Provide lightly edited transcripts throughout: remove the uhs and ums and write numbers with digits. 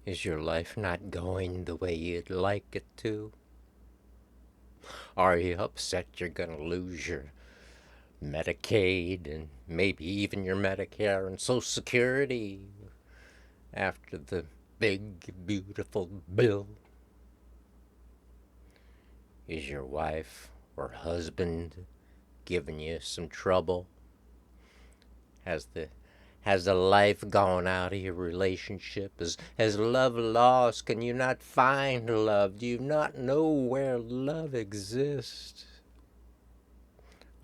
Is your life not going the way you'd like it to? Are you upset you're going to lose your Medicaid and maybe even your Medicare and Social Security after the big, beautiful bill? Is your wife or husband giving you some trouble? Has the life gone out of your relationship? Has love lost? Can you not find love? Do you not know where love exists?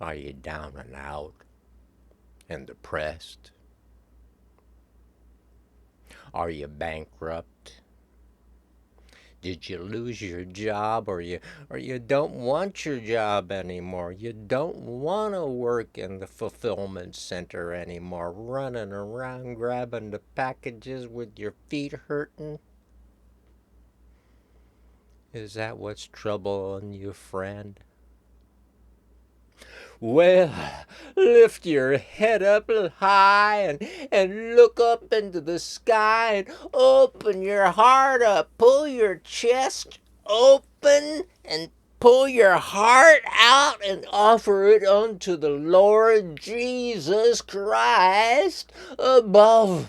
Are you down and out and depressed? Are you bankrupt? Did you lose your job, or you don't want your job anymore? You don't want to work in the fulfillment center anymore, running around grabbing the packages with your feet hurting? Is that what's troubling you, friend? Well, lift your head up high and look up into the sky and open your heart up. Pull your chest open and pull your heart out and offer it unto the Lord Jesus Christ above.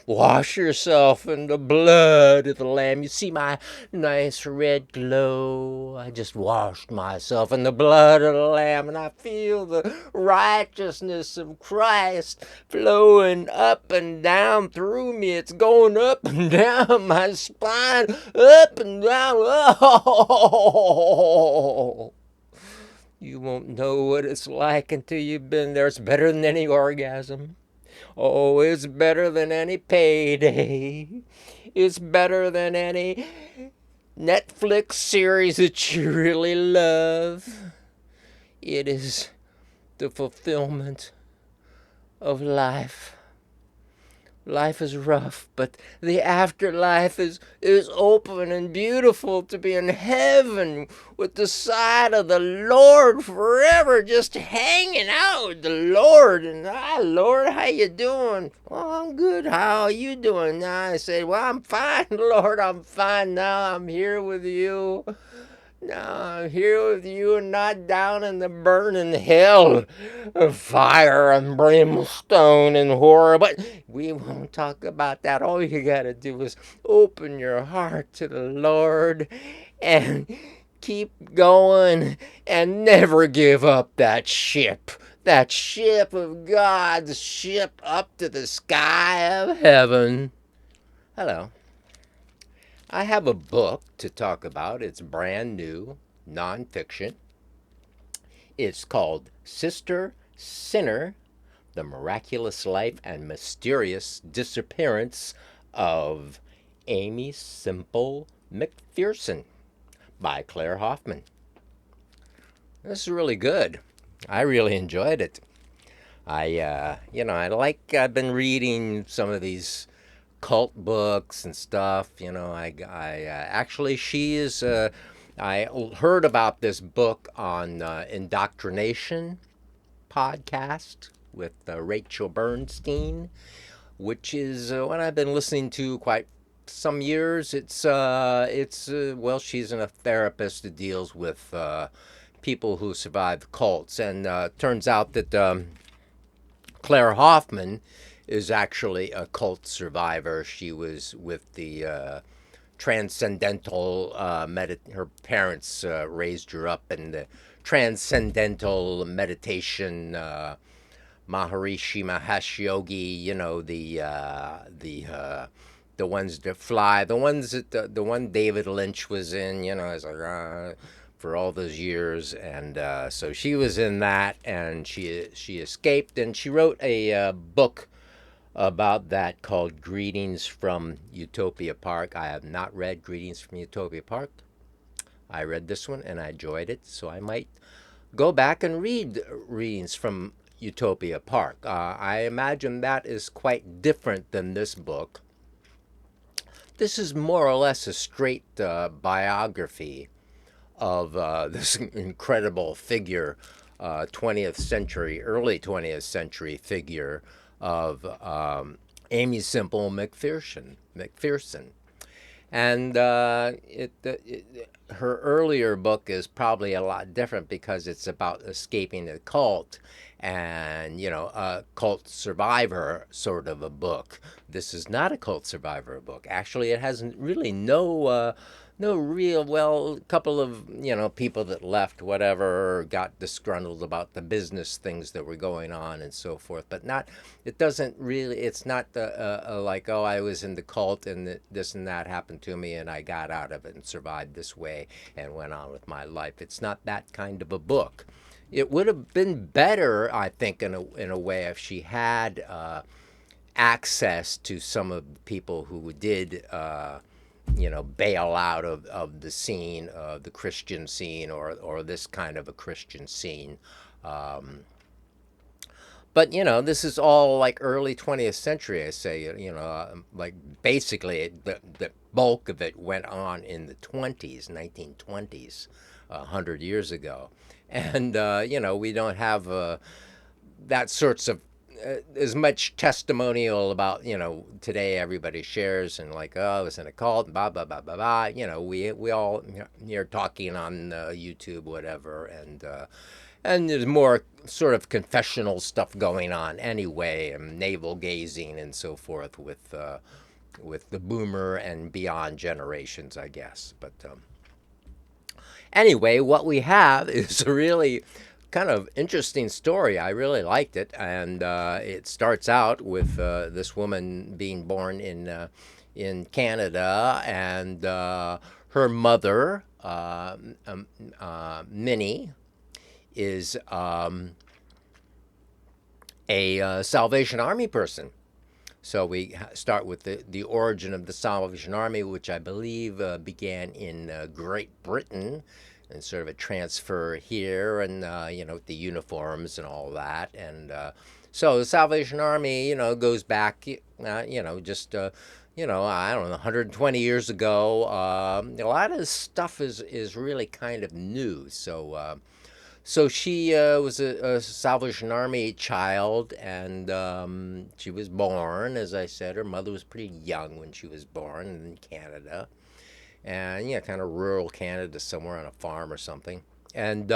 Wash yourself in the blood of the Lamb. You see my nice red glow? I just washed myself in the blood of the Lamb, and I feel the righteousness of Christ flowing up and down through me. It's going up and down my spine, up and down. Oh! You won't know what it's like until you've been there. It's better than any orgasm. Oh, it's better than any payday. It's better than any Netflix series that you really love. It is the fulfillment of life. Life is rough, but the afterlife is open and beautiful, to be in heaven with the side of the Lord forever, just hanging out with the Lord. And Lord, how you doing? Well, I'm good. How are you doing? Now I say, well, I'm fine, Lord. I'm fine now. I'm here with you. Now I'm here with you and not down in the burning hell of fire and brimstone and horror. But we won't talk about that. All you gotta do is open your heart to the Lord and keep going and never give up that ship. That ship of God's ship up to the sky of heaven. Hello. I have a book to talk about. It's brand new, nonfiction. It's called Sister Sinner: The Miraculous Life and Mysterious Disappearance of Aimee Semple McPherson by Claire Hoffman. This is really good. I really enjoyed it. I've been reading some of these cult books and stuff. Actually, I heard about this book on indoctrination podcast with Rachel Bernstein, which is what I've been listening to quite some years. Well, she's a therapist that deals with people who survive cults, and turns out that Claire Hoffman is actually a cult survivor. She was with the transcendental her parents raised her up in the transcendental meditation, Maharishi Mahesh Yogi. The ones that fly, the ones that the one David Lynch was in. As for all those years, and so she was in that, and she escaped, and she wrote a book about that called Greetings from Utopia Park. I have not read Greetings from Utopia Park. I read this one and I enjoyed it, so I might go back and read Readings from Utopia Park. I imagine that is quite different than this book. This is more or less a straight biography of this incredible figure, 20th century, early 20th century figure of Aimee Semple McPherson. And her earlier book is probably a lot different because it's about escaping a cult and, a cult survivor sort of a book. This is not a cult survivor book. Actually, it has really no real, well, a couple of, people that left, whatever, got disgruntled about the business things that were going on and so forth, but not, it doesn't really, it's not the, like, oh, I was in the cult and this and that happened to me and I got out of it and survived this way and went on with my life. It's not that kind of a book. It would have been better, I think, in a way, if she had access to some of the people who did, bail out of the scene, the Christian scene, or this kind of a Christian scene. Um, but this is all like early 20th century. I say, like basically the bulk of it went on in the 20s, 1920s, 100 years ago, and we don't have that sorts of as much testimonial about today everybody shares and like, oh, I was in a cult, blah blah blah blah blah. We all you're talking on YouTube, whatever, and there's more sort of confessional stuff going on anyway, and navel gazing and so forth with the boomer and beyond generations, I guess. But anyway, what we have is a really kind of interesting story. I really liked it, and it starts out with this woman being born in Canada, and her mother, Minnie, is a Salvation Army person. So we start with the origin of the Salvation Army, which I believe began in Great Britain, and sort of a transfer here, and the uniforms and all that, and so the Salvation Army, goes back, just I don't know, 120 years ago. A lot of this stuff is really kind of new. So she was a Salvation Army child, and she was born, as I said. Her mother was pretty young when she was born in Canada, and kind of rural Canada, somewhere on a farm or something. And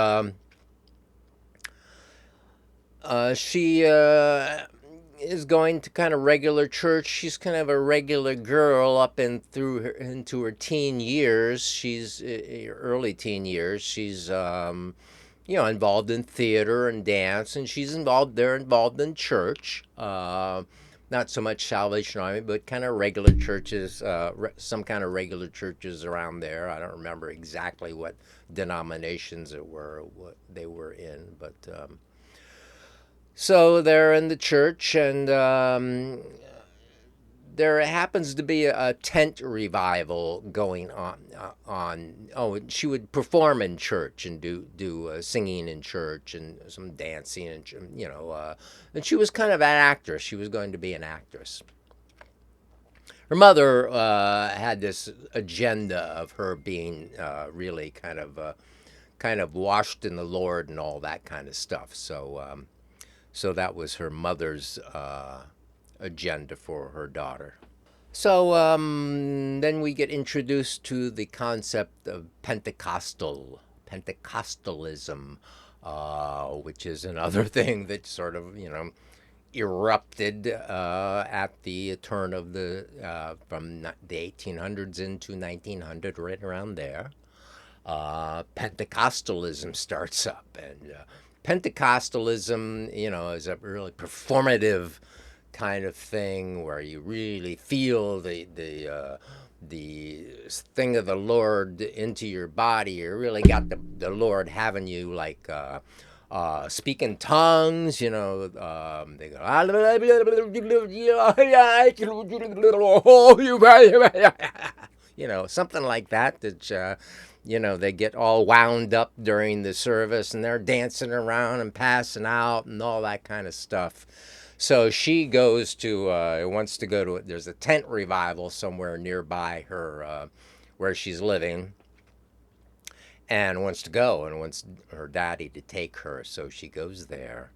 she is going to kind of regular church. She's kind of a regular girl up and through into her teen years. She's early teen years. She's involved in theater and dance, and she's involved in church. Not so much Salvation Army, but kind of regular churches, some kind of regular churches around there. I don't remember exactly what denominations what they were in, but so they're in the church, and there happens to be a tent revival going on. Oh, she would perform in church and do singing in church and some dancing, and and she was kind of an actress. She was going to be an actress. Her mother had this agenda of her being really kind of washed in the Lord and all that kind of stuff. So that was her mother's agenda for her daughter. So then we get introduced to the concept of Pentecostalism, which is another thing that sort of erupted at the turn of from the 1800s into 1900, right around there. Pentecostalism starts up, and Pentecostalism, is a really performative kind of thing where you really feel the thing of the Lord into your body. You really got the Lord having you like speak in tongues. They go something like that. That they get all wound up during the service, and they're dancing around and passing out and all that kind of stuff. So she wants to go to it. There's a tent revival somewhere nearby her, where she's living, and wants to go and wants her daddy to take her. So she goes there,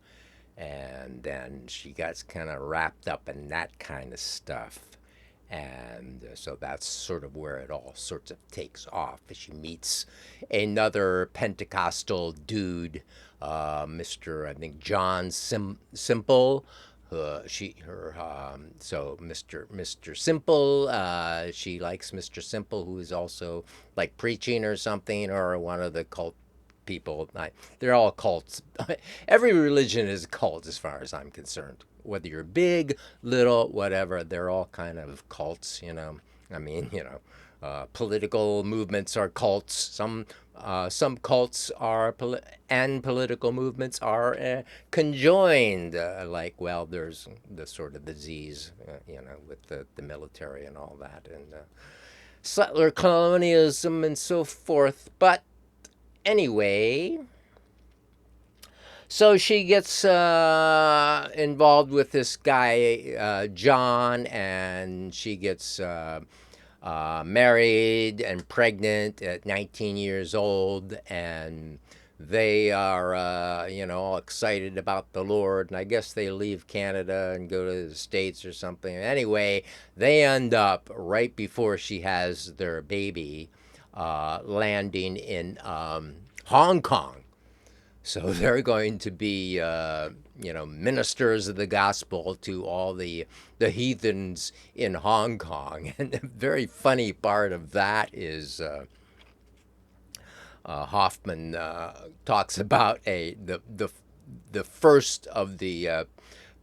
And then she gets kind of wrapped up in that kind of stuff. And so that's sort of where it all sorts of takes off. She meets another Pentecostal dude, Mr. I think John Simple. So Mr. Simple, she likes Mr. Simple, who is also like preaching or something, or one of the cult people. They're all cults. Every religion is a cult as far as I'm concerned. Whether you're big, little, whatever, they're all kind of cults, you know. I mean, you know, political movements are cults. Some cults are and political movements are conjoined. Like, well, there's the sort of disease, you know, with the military and all that, and settler colonialism and so forth. But anyway, so she gets involved with this guy, John, and she gets married and pregnant at 19 years old. And they are, you know, all excited about the Lord. And I guess they leave Canada and go to the States or something. Anyway, they end up right before she has their baby landing in Hong Kong. So they're going to be, you know, ministers of the gospel to all the heathens in Hong Kong. And the very funny part of that is Hoffman talks about the first of the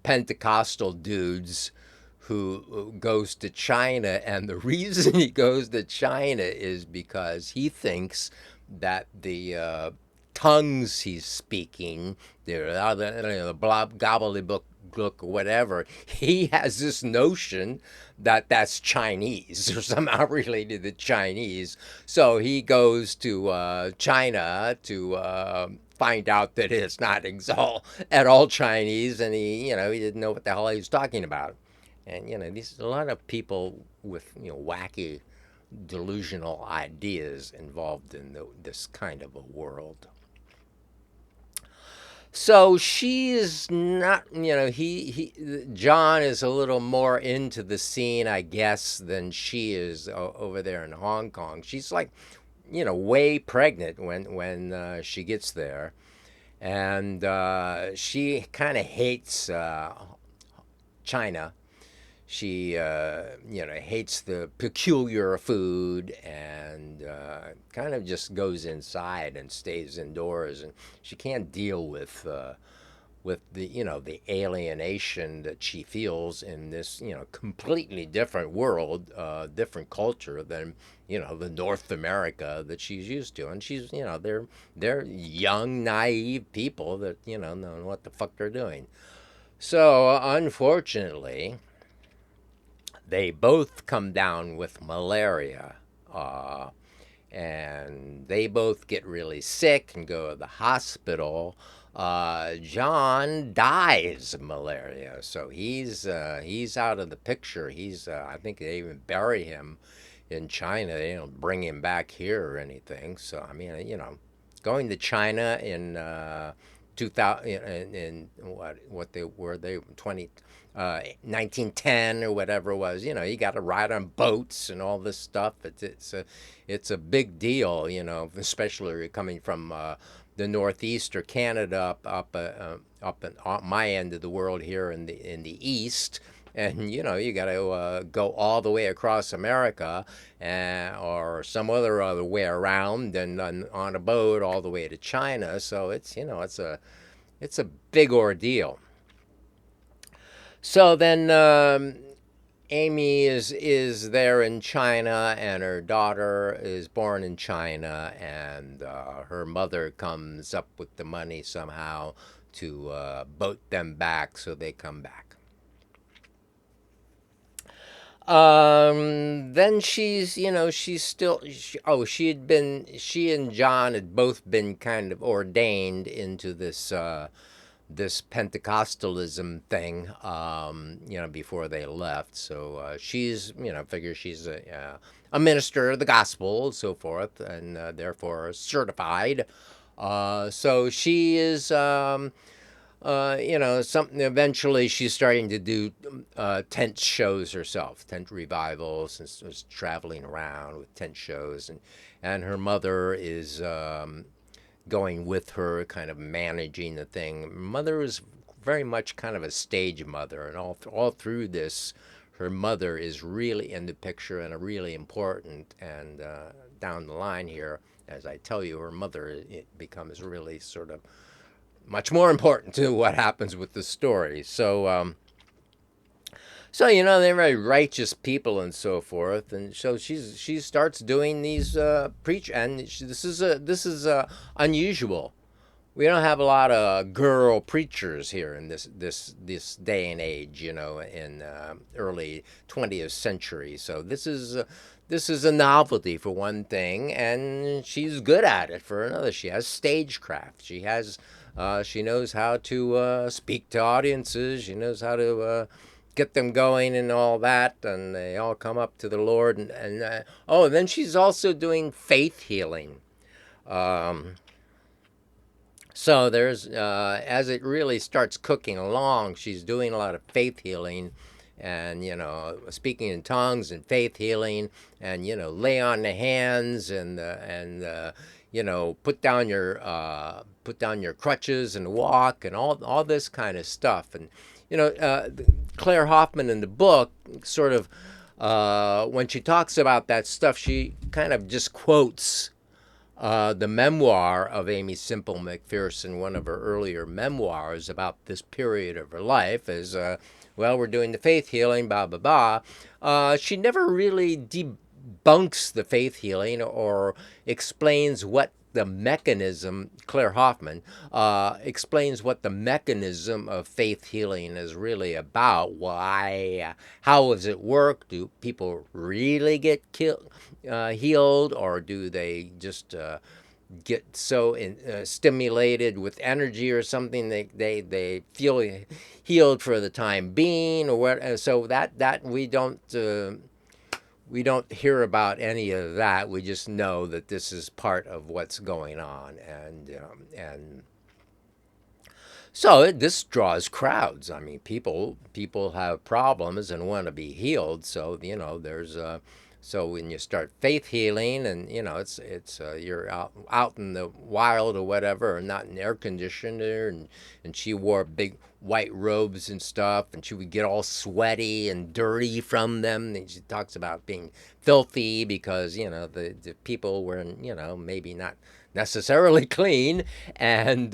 Pentecostal dudes who goes to China, and the reason he goes to China is because he thinks that the tongues he's speaking, the blob gobbledygook or whatever, he has this notion that that's Chinese or somehow related to Chinese. So he goes to China to find out that it's not at all Chinese, and he, you know, he didn't know what the hell he was talking about. And you know, these a lot of people with, you know, wacky, delusional ideas involved in this kind of a world. So she's not, you know, John is a little more into the scene, I guess, than she is over there in Hong Kong. She's like, you know, way pregnant when she gets there, and she kind of hates China. She, you know, hates the peculiar food, and kind of just goes inside and stays indoors. And she can't deal with the, you know, the alienation that she feels in this, you know, completely different world, different culture than, you know, the North America that she's used to. And she's, you know, they're young, naive people that, you know what the fuck they're doing. So unfortunately, they both come down with malaria. Uh, and they both get really sick and go to the hospital. John dies of malaria, so he's out of the picture. I think they even bury him in China. They don't bring him back here or anything. So I mean, you know, going to China in 2000 in what they were they 20 1910 or whatever it was. You know, you got to ride on boats and all this stuff. It's a big deal. You know, especially coming from the Northeast or Canada up in my end of the world here in the East. And you know, you got to go all the way across America, or some other way around, and on a boat all the way to China. So it's, you know, it's a big ordeal. So then Aimee is there in China, and her daughter is born in China, and her mother comes up with the money somehow to boat them back, so they come back. Then she's, you know, she's still, she and John had both been kind of ordained into this Pentecostalism thing, you know, before they left. So she's, you know, figure she's a minister of the gospel and so forth, and therefore certified. So she is something. Eventually, she's starting to do tent shows herself, tent revivals, and was traveling around with tent shows, and her mother is going with her, kind of managing the thing. Mother is very much kind of a stage mother, and all through this, her mother is really in the picture and a really important. And down the line here, as I tell you, her mother it becomes really sort of much more important to what happens with the story. So they're very righteous people and so forth, and so she starts doing these preach, and this is unusual. We don't have a lot of girl preachers here in this day and age, in early 20th century. So this is a novelty for one thing, and she's good at it for another. She has stagecraft. She knows how to speak to audiences. She knows how to get them going and all that, and they all come up to the Lord. And then she's also doing faith healing. Um, so there's as it really starts cooking along, she's doing a lot of faith healing, and speaking in tongues and faith healing, and lay on the hands and put down your crutches and walk and all this kind of stuff. And Claire Hoffman in the book sort of when she talks about that stuff, she kind of just quotes the memoir of Aimee Semple McPherson, one of her earlier memoirs about this period of her life, as we're doing the faith healing, blah, blah, blah. She never really debunks the faith healing or explains what the mechanism, Claire Hoffman, explains what the mechanism of faith healing is really about. Why, how does it work? Do people really get healed, or do they just get so stimulated with energy or something they feel healed for the time being, or what? So that we don't hear about any of that. We just know that this is part of what's going on, and so this draws crowds. I mean, people have problems and want to be healed. So there's so when you start faith healing, and it's you're out in the wild or whatever, or not in air conditioner, and she wore big white robes and stuff, and she would get all sweaty and dirty from them. And she talks about being filthy because the people were maybe not necessarily clean, and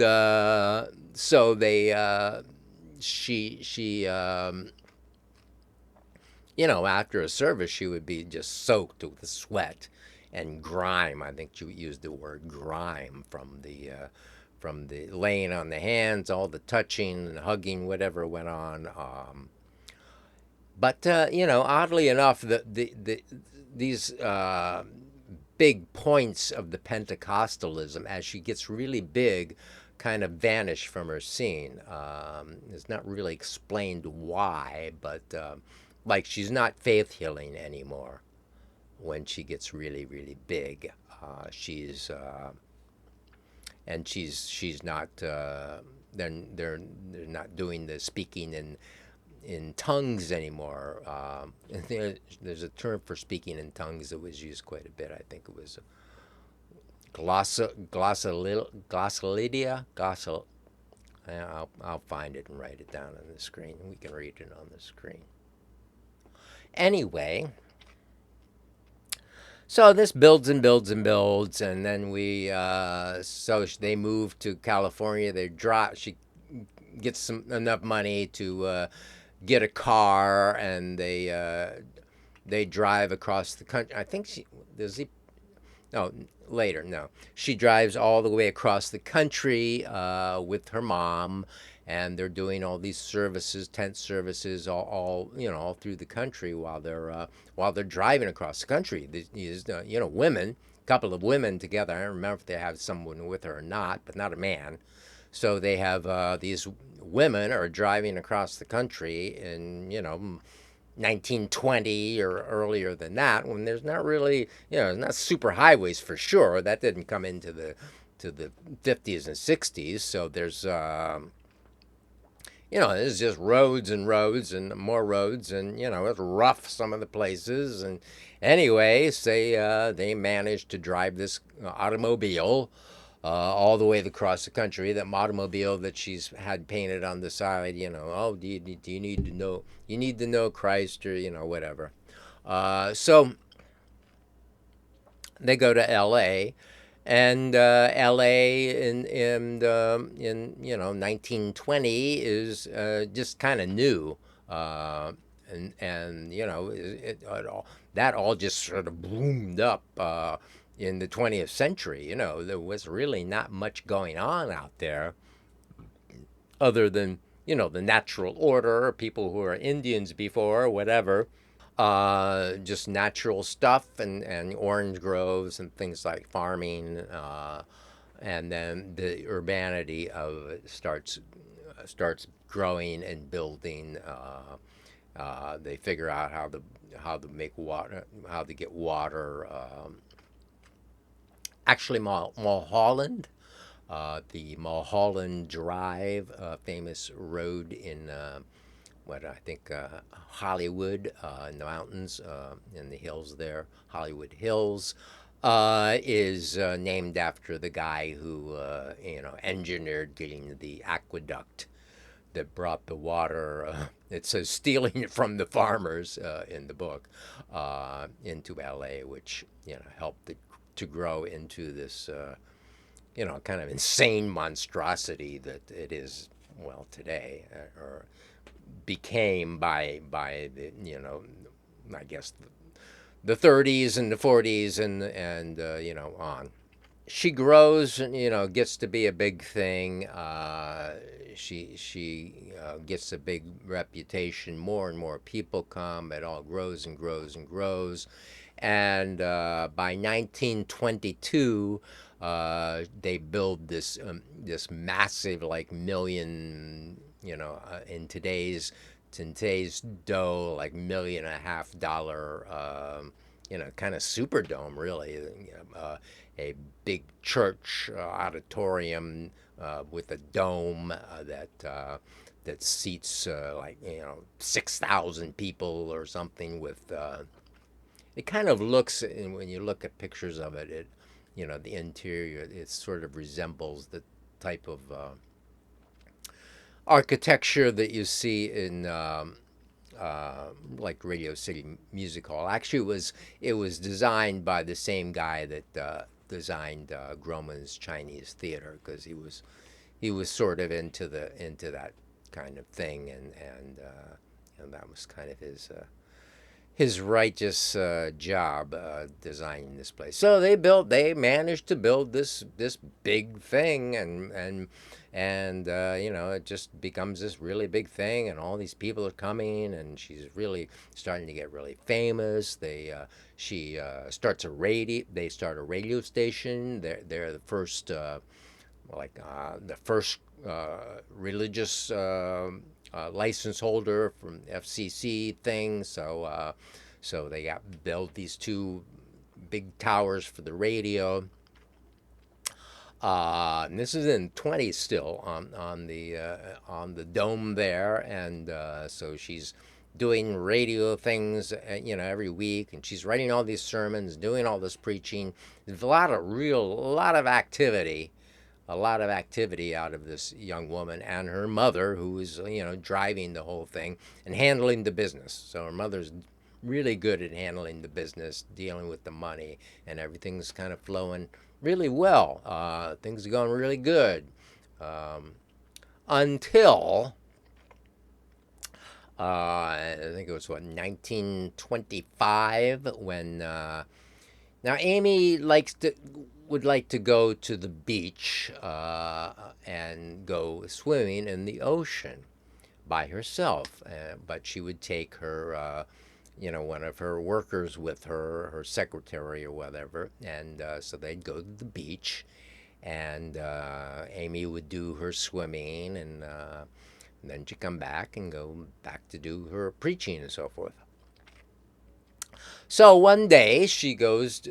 so they she after a service, she would be just soaked with sweat and grime. I think she used the word grime from the laying on the hands, all the touching and hugging, whatever went on. But oddly enough, these big points of the Pentecostalism, as she gets really big, kind of vanish from her scene. It's not really explained why, but like she's not faith healing anymore when she gets really, really big. She's and she's not. They're not doing the speaking in tongues anymore. There's a term for speaking in tongues that was used quite a bit. I think it was glossolalia. I'll find it and write it down on the screen. We can read it on the screen. Anyway, so this builds and builds and builds, and then so they move to California. She gets enough money to get a car, and they drive across the country. I think no, later, no. She drives all the way across the country with her mom, and they're doing all these services, tent services, all through the country while they're driving across the country. These women, a couple of women together. I don't remember if they have someone with her or not, but not a man. So they have these women are driving across the country in 1920 or earlier than that, when there's not really not super highways for sure. That didn't come into the 50s and 60s. So there's it's just roads and roads and more roads, and it's rough some of the places. And anyways, they managed to drive this automobile all the way across the country. That automobile that she's had painted on the side. Oh, do you need to know? You need to know Christ, or whatever. So they go to L.A. And L.A. in 1920 is just kind of new, and that all just sort of bloomed up in the 20th century. There was really not much going on out there other than the natural order, people who are Indians before, whatever, just natural stuff, and orange groves and things like farming, and then the urbanity of it starts growing and building. They figure out how to make water, how to get water. Actually, Mulholland, the Mulholland Drive, famous road in what I think Hollywood, in the mountains, in the hills there, Hollywood Hills, is named after the guy who engineered getting the aqueduct that brought the water. It says stealing it from the farmers in the book into L.A., which helped it to grow into this kind of insane monstrosity that it is, well, today, or became by the I guess the 30s and the 40s and on. She grows and gets to be a big thing. She gets a big reputation. More and more people come. It all grows and grows and grows. And by 1922, they build this massive, like, million, in today's dough, like $1.5 million, kind of Superdome, really. A big church auditorium with a dome that seats like 6,000 people or something. With it kind of looks, and when you look at pictures of it, the interior, it sort of resembles the type of architecture that you see in like Radio City Music Hall. Actually, it was designed by the same guy that designed Grauman's Chinese Theater, because he was sort of into that kind of thing, and that was kind of his righteous job, designing this place. So they managed to build this big thing, and it just becomes this really big thing, and all these people are coming, and she's really starting to get really famous. She starts a radio. They start a radio station. They're the first, the first religious license holder from FCC thing. So they got built these two big towers for the radio. And this is in 20 still on the dome there, and so she's doing radio things, every week, and she's writing all these sermons, doing all this preaching. There's a lot of activity, out of this young woman and her mother, who is driving the whole thing and handling the business. So her mother's really good at handling the business, dealing with the money, and everything's kind of flowing really well. Things are going really good, until I think it was 1925, when now Aimee would like to go to the beach and go swimming in the ocean by herself, but she would take her one of her workers with her secretary or whatever, and so they'd go to the beach, and Aimee would do her swimming, and then she'd come back and go back to do her preaching and so forth. So one day she goes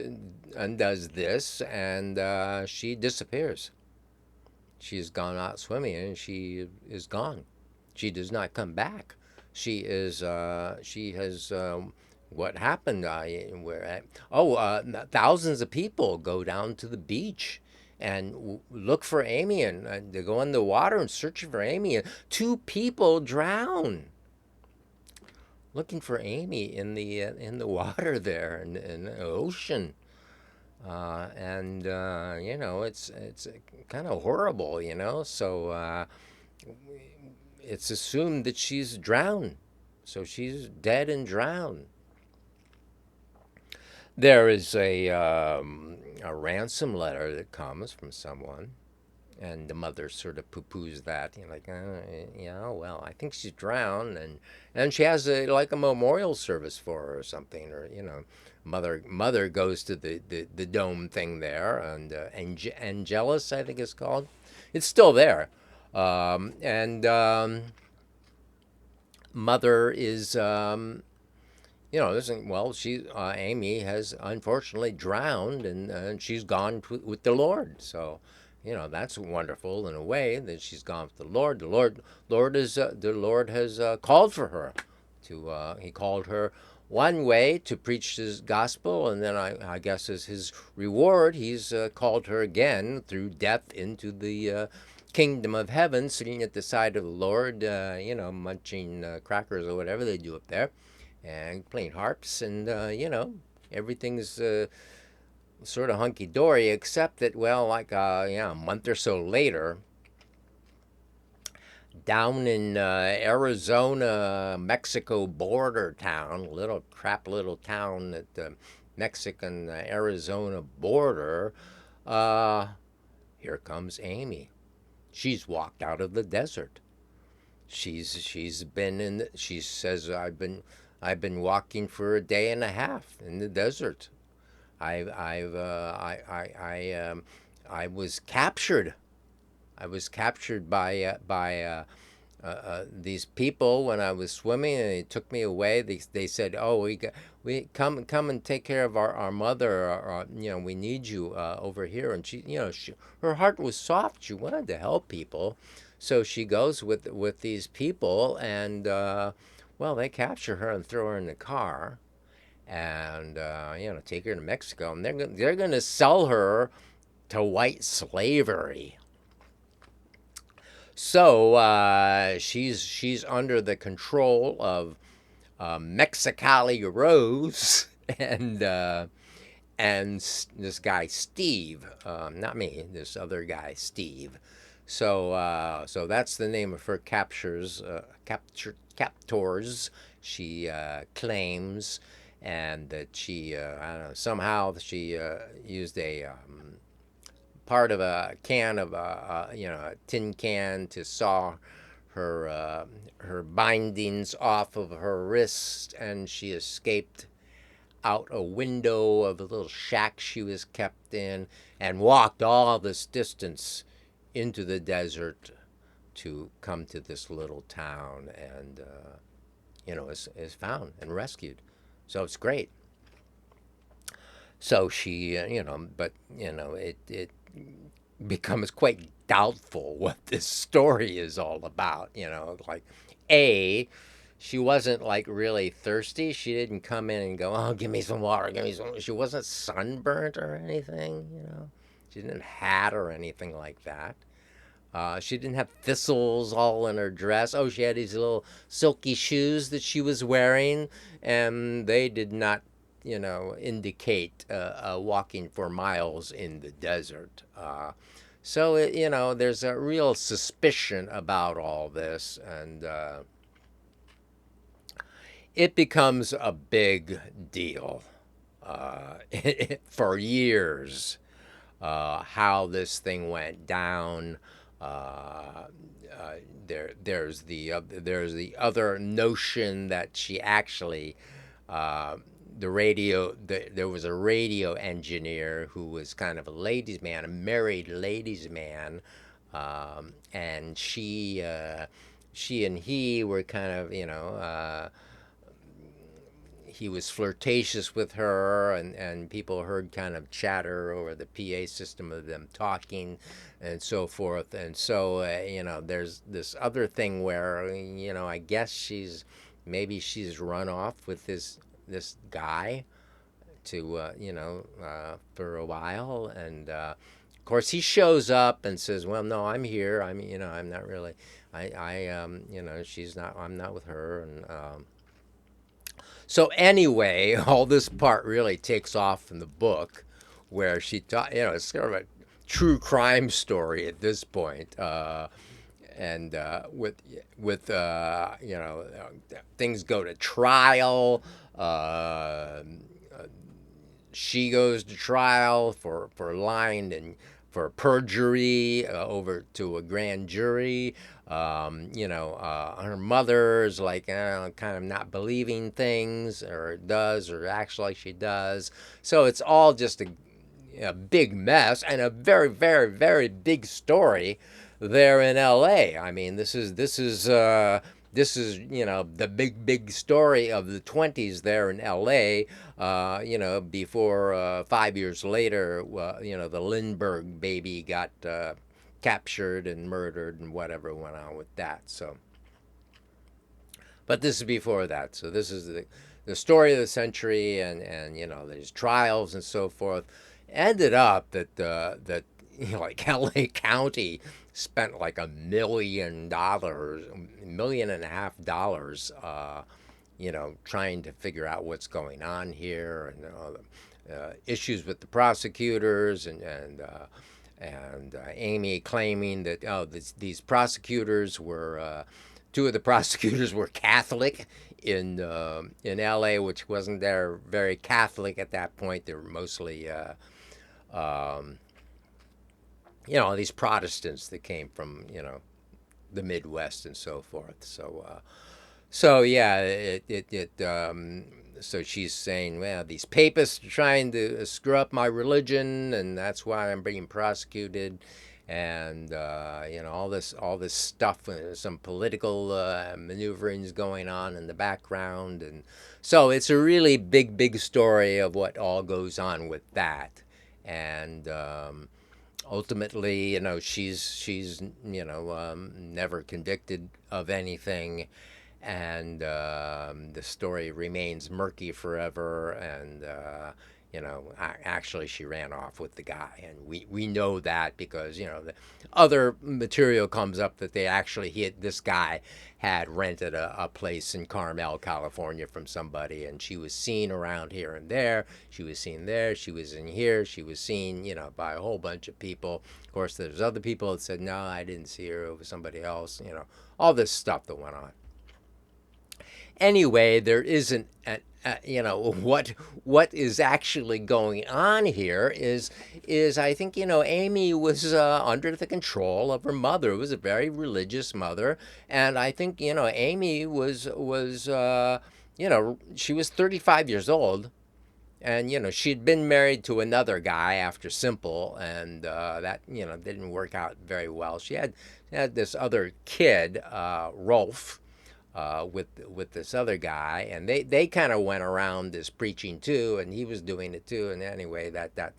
and does this, and she disappears. She's gone out swimming, and she is gone. She does not come back. She has what happened? Thousands of people go down to the beach and look for Aimee, and they go in the water and search for Aimee. And two people drown looking for Aimee in the water there in the ocean. And it's kind of horrible, So it's assumed that she's drowned, so she's dead and drowned. There is a ransom letter that comes from someone, and the mother sort of poo-poos that, like, well, I think she's drowned, and she has like a memorial service for her or something, or mother goes to the dome thing there, and Angelus, I think it's called. It's still there, and mother is listen, well, Aimee has unfortunately drowned, and she's gone with the Lord. So, that's wonderful in a way that she's gone with the Lord. The Lord has called for her. He called her one way to preach His gospel, and then I guess as His reward, He's called her again through death into the kingdom of heaven, sitting at the side of the Lord, munching crackers or whatever they do up there, and playing harps, and everything's sort of hunky dory, except that, well, like a month or so later, down in Arizona, Mexico border town, little town at the Mexican Arizona border, uh, here comes Aimee. She's walked out of the desert. She's been in. She says, I've been walking for a day and a half in the desert. I was captured. I was captured by these people when I was swimming, and they took me away. They said, "Oh, we come and take care of our mother. We need you over here." And her heart was soft. She wanted to help people, so she goes with these people, and well, they capture her and throw her in the car, and take her to Mexico, and they're gonna sell her to white slavery. So she's under the control of Mexicali Rose and this guy Steve, not me, this other guy Steve. So that's the name of her captors. She claims, and that she I don't know, somehow she used a part of a can of a tin can to saw her bindings off of her wrist, and she escaped out a window of a little shack she was kept in, and walked all this distance into the desert to come to this little town, and is found and rescued. So it's great. So she, but it becomes quite doubtful what this story is all about. Like, A, she wasn't like really thirsty. She didn't come in and go, "Oh, give me some water, give me some." She wasn't sunburnt or anything. She didn't hat or anything like that. She didn't have thistles all in her dress. Oh, she had these little silky shoes that she was wearing, and they did not, indicate walking for miles in the desert. So, there's a real suspicion about all this, and it becomes a big deal for years, how this thing went down. Uh, there's the other notion that she actually uh, there was a radio engineer who was kind of a ladies man, a married ladies man, and she and he were kind of he was flirtatious with her, and people heard kind of chatter over the PA system of them talking and so forth. And so, there's this other thing where, I guess maybe she's run off with this guy to, for a while. And of course, he shows up and says, "Well, no, I'm here. I'm not really. She's not. I'm not with her." And so anyway, all this part really takes off in the book, where she taught. It's sort of a true crime story at this point. And things go to trial. She goes to trial for lying and for perjury over to a grand jury. Her mother's like kind of not believing things, or does, or acts like she does. So it's all just a big mess and a very, very, very big story there in L.A. I mean, this is the big story of the 20s there in L.A. Before 5 years later, the Lindbergh baby got captured and murdered and whatever went on with that. So, but this is before that. So this is the story of the century, and there's trials and so forth. Ended up that like L.A. County spent like $1.5 million, trying to figure out what's going on here, and issues with the prosecutors, and Aimee claiming that these prosecutors were two of the prosecutors were Catholic in L.A., which wasn't there very Catholic at that point. They were mostly these Protestants that came from the Midwest and so forth. So yeah, so she's saying, well, these papists are trying to screw up my religion, and that's why I'm being prosecuted, and all this stuff, some political maneuverings going on in the background, and so it's a really big story of what all goes on with that, and ultimately, she's never convicted of anything, and the story remains murky forever. And actually, she ran off with the guy, and we know that because the other material comes up that this guy had rented a place in Carmel, California from somebody, and she was seen around here and there. She was seen there. She was in here. She was seen, by a whole bunch of people. Of course, there's other people that said, no, I didn't see her. It was somebody else. All this stuff that went on. Anyway, there isn't what is actually going on here is I think Aimee was under the control of her mother. It was a very religious mother, and I think Aimee was she was 35 years old, and she'd been married to another guy after Semple, and that didn't work out very well. She had this other kid, Rolf, with this other guy, and they kind of went around this preaching too, and he was doing it too. And anyway, that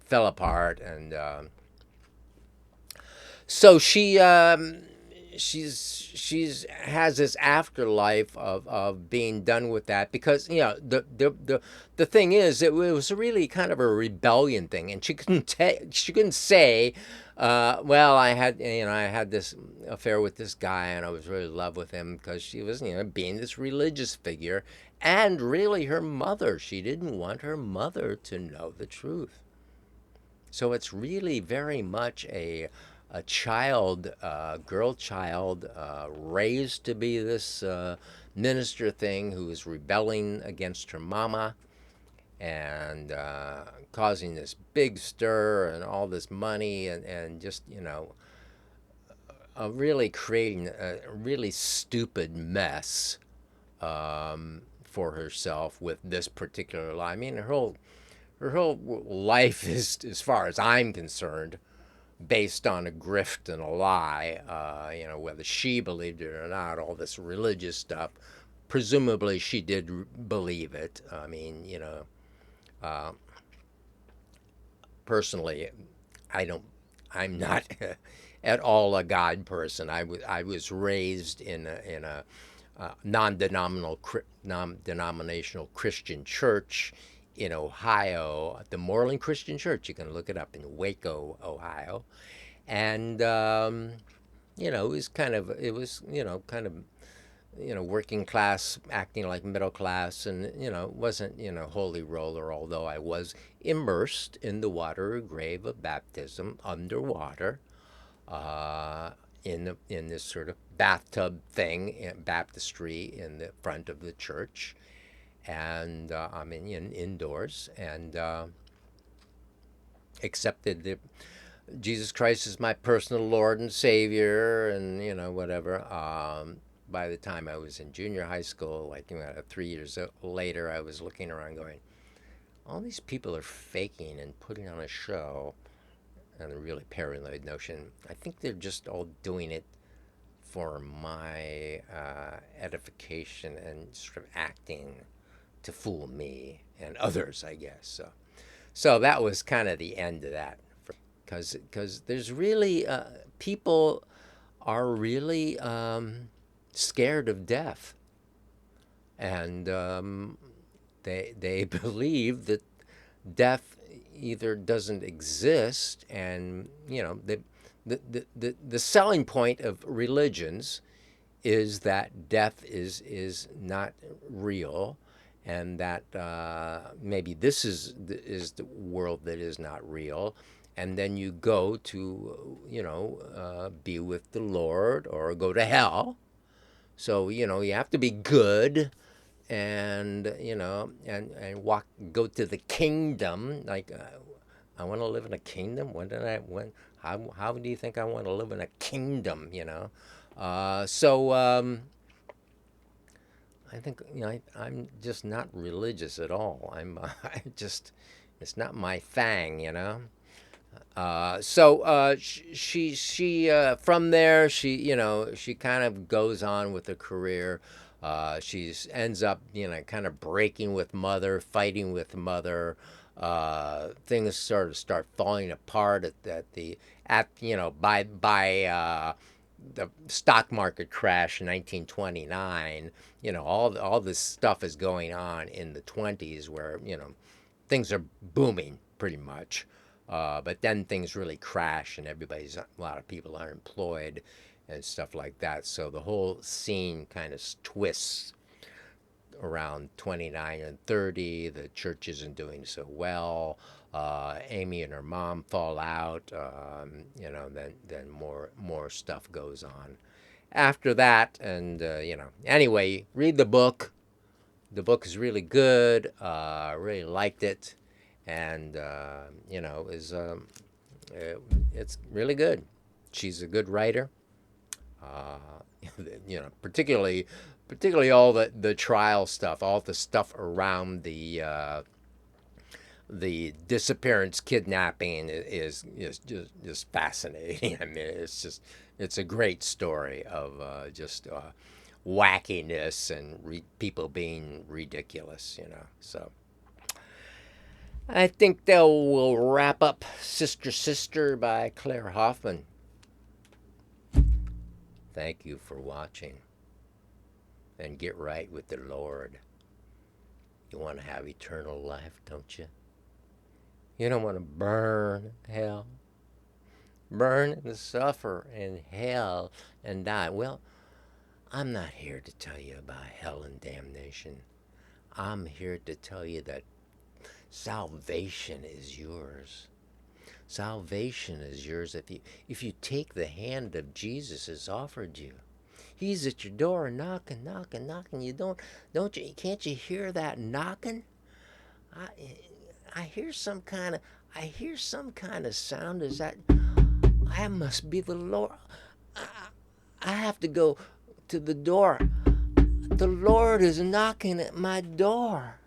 fell apart, and so she's has this afterlife of being done with that, because the thing is, it was really kind of a rebellion thing, and she couldn't say, well, I had this affair with this guy, and I was really in love with him, because she was being this religious figure, and really she didn't want her mother to know the truth. So it's really very much a child, girl child, raised to be this minister thing, who is rebelling against her mama, and causing this big stir and all this money, and just really creating a really stupid mess for herself with this particular lie. I mean, her whole life is, as far as I'm concerned, based on a grift and a lie, whether she believed it or not, all this religious stuff. presumably she did believe it. I mean, uh, personally, I don't. I'm not at all a God person. I was raised in a non-denominational Christian church in Ohio, the Moreland Christian Church. You can look it up in Waco, Ohio, and it was working class, acting like middle class, and wasn't holy roller. Although I was immersed in the watery grave of baptism underwater, uh, in this sort of bathtub thing, baptistry in the front of the church, and I'm indoors, and accepted Jesus Christ as my personal Lord and Savior, and whatever. By the time I was in junior high school, like 3 years later, I was looking around, going, all these people are faking and putting on a show, and a really paranoid notion. I think they're just all doing it for my edification and sort of acting to fool me and others, I guess. So that was kind of the end of that, because there's really people are really scared of death, and they believe that death either doesn't exist, and the selling point of religions is that death is not real, and that maybe this is the world that is not real, and then you go to be with the Lord or go to hell. So you have to be good, and go to the kingdom. Like I want to live in a kingdom. How do you think I want to live in a kingdom? So I think I'm just not religious at all. I just, it's not my thing. So she from there, she kind of goes on with her career. She's ends up kind of breaking with mother, fighting with mother. Things sort of start falling apart by the stock market crash in 1929. All this stuff is going on in the 20s, where things are booming pretty much. But then things really crash, and a lot of people are unemployed and stuff like that. So the whole scene kind of twists around 29 and 30. The church isn't doing so well. Aimee and her mom fall out. Then more stuff goes on after that. And anyway, read the book. The book is really good. I really liked it, and it's really good. She's a good writer. Uh, particularly all the trial stuff, all the stuff around the disappearance, kidnapping is just fascinating. I mean, it's a great story of just wackiness and people being ridiculous. So I think that will wrap up Sister Sister by Claire Hoffman. Thank you for watching, and get right with the Lord. You want to have eternal life, don't you? You don't want to burn hell, burn and suffer in hell and die. Well, I'm not here to tell you about hell and damnation. I'm here to tell you that salvation is yours. Salvation is yours if you take the hand of Jesus has offered you. He's at your door knocking, knocking, knocking. Don't you? Can't you hear that knocking? I hear some kind of sound. Is that? I must be the Lord. I have to go to the door. The Lord is knocking at my door.